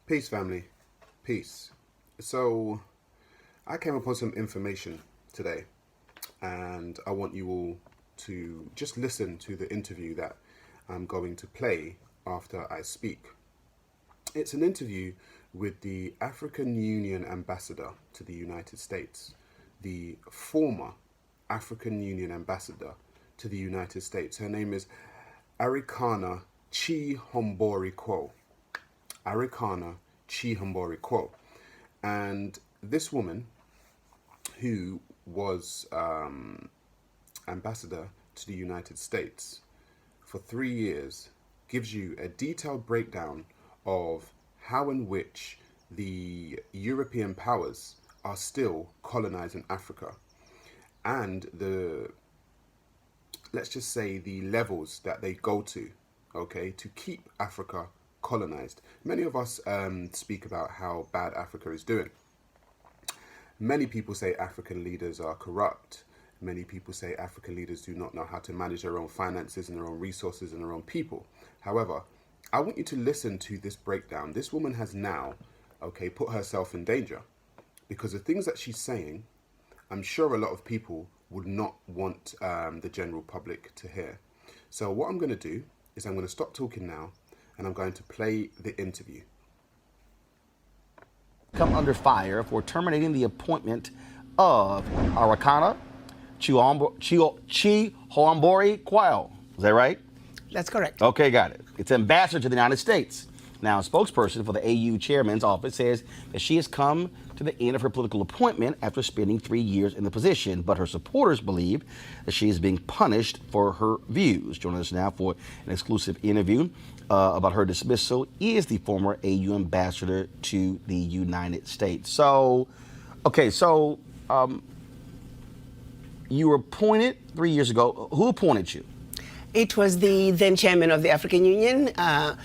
Peace, family. Peace. So, I came upon some information today, and I want you all to just listen to the interview that I'm going to play after I speak. It's an interview with the African Union ambassador to the United States, the former African Union ambassador to the United States. Her name is Arikana Chihombori Quo. Arikana Chihombori Quo. And this woman, who was ambassador to the United States for 3 years, gives you a detailed breakdown of how in which the European powers are still colonizing Africa, and let's just say the levels that they go to, okay, to keep Africa colonized. Many of us speak about how bad Africa is doing. Many people say African leaders are corrupt. Many people say African leaders do not know how to manage their own finances and their own resources and their own people. However, I want you to listen to this breakdown. This woman has now, okay, put herself in danger, because the things that she's saying, I'm sure a lot of people would not want the general public to hear. So what I'm going to do is I'm going to stop talking now, and I'm going to play the interview. Come under fire for terminating the appointment of Arikana Chihombori Quo. Is that right? That's correct. Okay, got it. It's ambassador to the United States. Now, a spokesperson for the AU chairman's office says that she has come to the end of her political appointment after spending 3 years in the position, but her supporters believe that she is being punished for her views. Joining us now for an exclusive interview about her dismissal is the former AU ambassador to the United States. So, okay, you were appointed 3 years ago. Who appointed you? It was the then chairman of the African Union, Her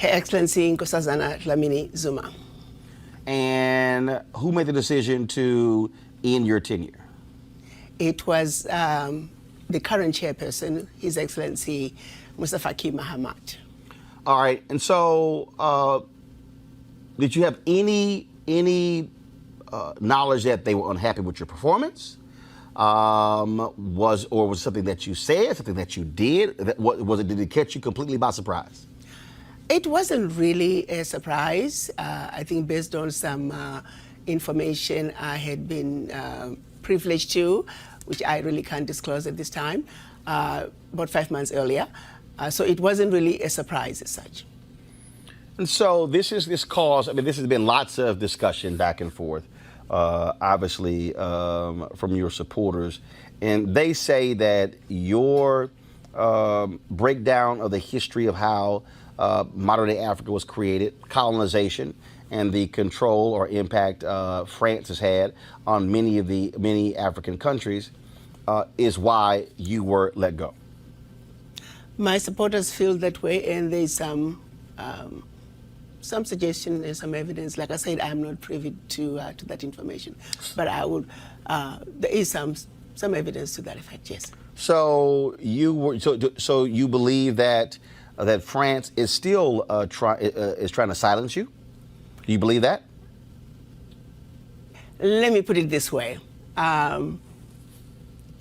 Excellency Nkosazana Dlamini Zuma. And who made the decision to end your tenure? It was the current chairperson, His Excellency Mustafa Mahamat. All right, and so did you have any knowledge that they were unhappy with your performance? Was it something that you said, something that you did? Did it catch you completely by surprise? It wasn't really a surprise. I think based on some information I had been privileged to, which I really can't disclose at this time, about 5 months earlier. So it wasn't really a surprise as such. And so this cause, I mean, this has been lots of discussion back and forth, obviously, from your supporters. And they say that your breakdown of the history of how modern-day Africa was created, colonization, and the control or impact France has had on many African countries is why you were let go. My supporters feel that way, and there's some suggestion and some evidence. Like I said, I'm not privy to that information, but I would. There is some evidence to that effect. Yes. So you believe that France is still trying to silence you? Do you believe that? Let me put it this way.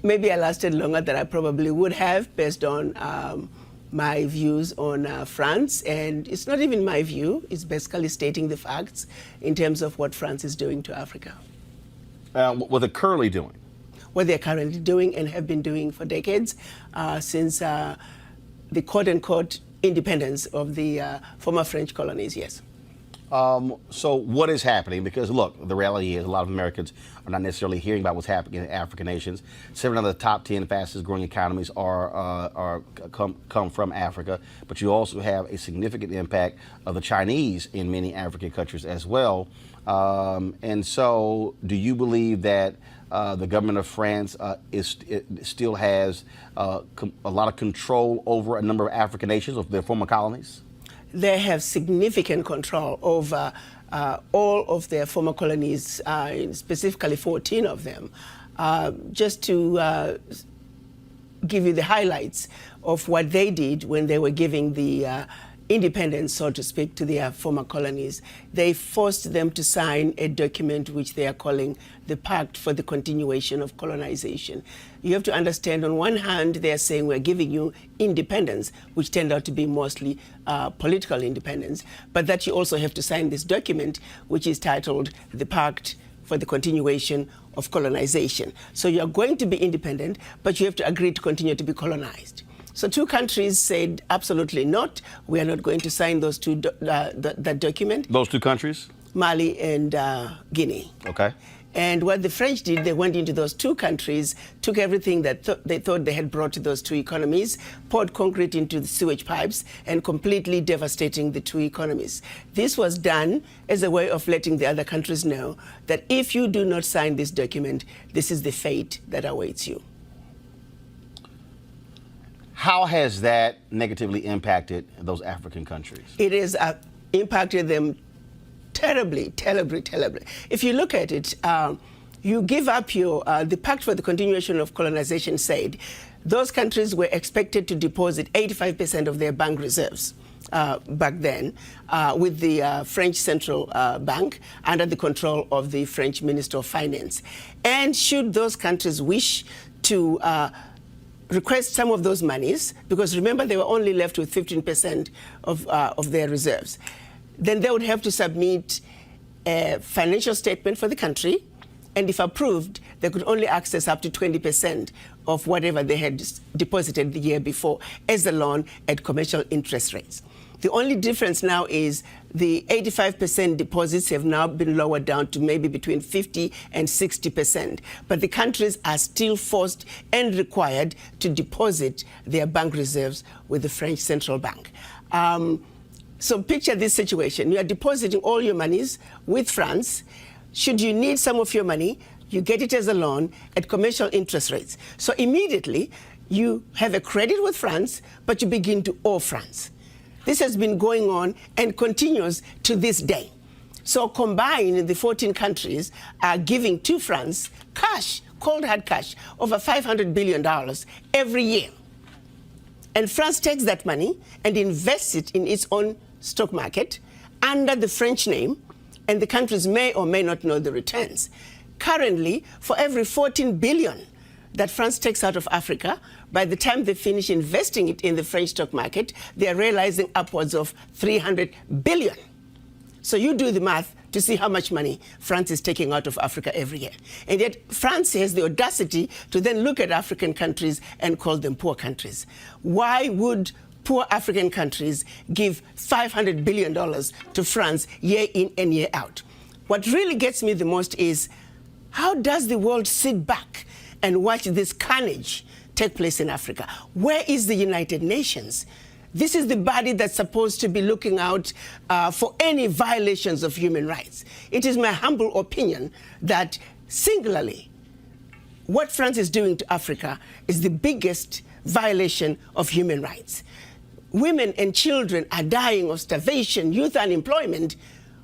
Maybe I lasted longer than I probably would have based on my views on France. And it's not even my view. It's basically stating the facts in terms of what France is doing to Africa. What they're currently doing? What they're currently doing and have been doing for decades since the quote-unquote independence of the former French colonies, yes. So what is happening? Because look, the reality is a lot of Americans are not necessarily hearing about what's happening in African nations. 7 of the top 10 fastest growing economies come from Africa, but you also have a significant impact of the Chinese in many African countries as well. And so do you believe that the government of France still has a lot of control over a number of African nations of their former colonies? They have significant control over all of their former colonies, specifically 14 of them. Just to give you the highlights of what they did when they were giving the independence, so to speak, to their former colonies, they forced them to sign a document which they are calling the Pact for the Continuation of Colonization. You have to understand, on one hand, they are saying we're giving you independence, which turned out to be mostly political independence, but that you also have to sign this document, which is titled the Pact for the Continuation of Colonization. So you are going to be independent, but you have to agree to continue to be colonized. So two countries said absolutely not. We are not going to sign those that document. Those two countries? Mali and Guinea. Okay. And what the French did, they went into those two countries, took everything that they thought they had brought to those two economies, poured concrete into the sewage pipes, and completely devastating the two economies. This was done as a way of letting the other countries know that if you do not sign this document, this is the fate that awaits you. How has that negatively impacted those African countries? It has impacted them terribly, terribly, terribly. If you look at it, you give up the Pact for the Continuation of Colonization said those countries were expected to deposit 85% of their bank reserves back then with the French Central Bank under the control of the French Minister of Finance. And should those countries wish to request some of those monies, because remember they were only left with 15% of their reserves, then they would have to submit a financial statement for the country, and if approved, they could only access up to 20% of whatever they had deposited the year before as a loan at commercial interest rates. The only difference now is the 85% deposits have now been lowered down to maybe between 50 and 60%. But the countries are still forced and required to deposit their bank reserves with the French Central Bank. So picture this situation. You are depositing all your monies with France. Should you need some of your money, you get it as a loan at commercial interest rates. So immediately, you have a credit with France, but you begin to owe France. This has been going on and continues to this day. So combined, the 14 countries are giving to France cash, cold hard cash, over $500 billion every year. And France takes that money and invests it in its own stock market under the French name, and the countries may or may not know the returns. Currently, for every 14 billion that France takes out of Africa, by the time they finish investing it in the French stock market, they are realizing upwards of 300 billion. So you do the math to see how much money France is taking out of Africa every year. And yet France has the audacity to then look at African countries and call them poor countries. Why would poor African countries give $500 billion to France year in and year out? What really gets me the most is, how does the world sit back and watch this carnage take place in Africa? Where is the United Nations? This is the body that's supposed to be looking out for any violations of human rights. It is my humble opinion that singularly, what France is doing to Africa is the biggest violation of human rights. Women and children are dying of starvation, youth unemployment,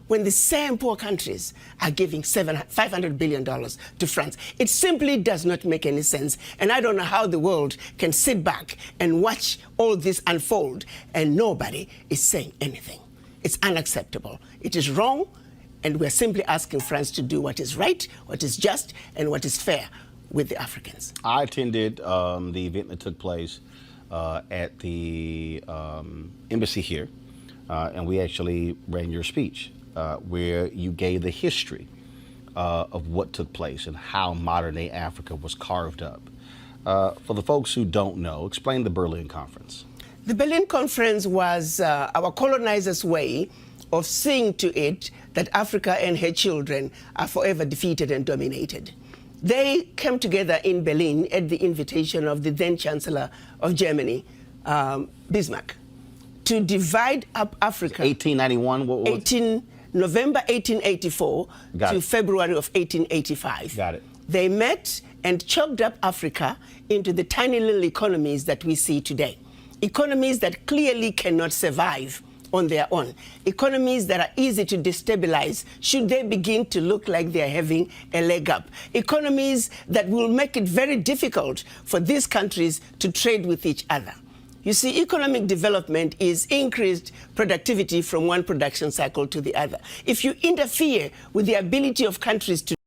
when the same poor countries are giving $500 billion to France. It simply does not make any sense. And I don't know how the world can sit back and watch all this unfold and nobody is saying anything. It's unacceptable. It is wrong, and we're simply asking France to do what is right, what is just, and what is fair with the Africans. I attended the event that took place at the embassy here, and we actually ran your speech. Where you gave the history of what took place and how modern-day Africa was carved up. For the folks who don't know, explain the Berlin Conference. The Berlin Conference was our colonizers' way of seeing to it that Africa and her children are forever defeated and dominated. They came together in Berlin at the invitation of the then Chancellor of Germany, Bismarck, to divide up Africa. 1891, what was November 1884 to February of 1885. Got it. They met and chopped up Africa into the tiny little economies that we see today. Economies that clearly cannot survive on their own. Economies that are easy to destabilize should they begin to look like they are having a leg up. Economies that will make it very difficult for these countries to trade with each other. You see, economic development is increased productivity from one production cycle to the other. If you interfere with the ability of countries to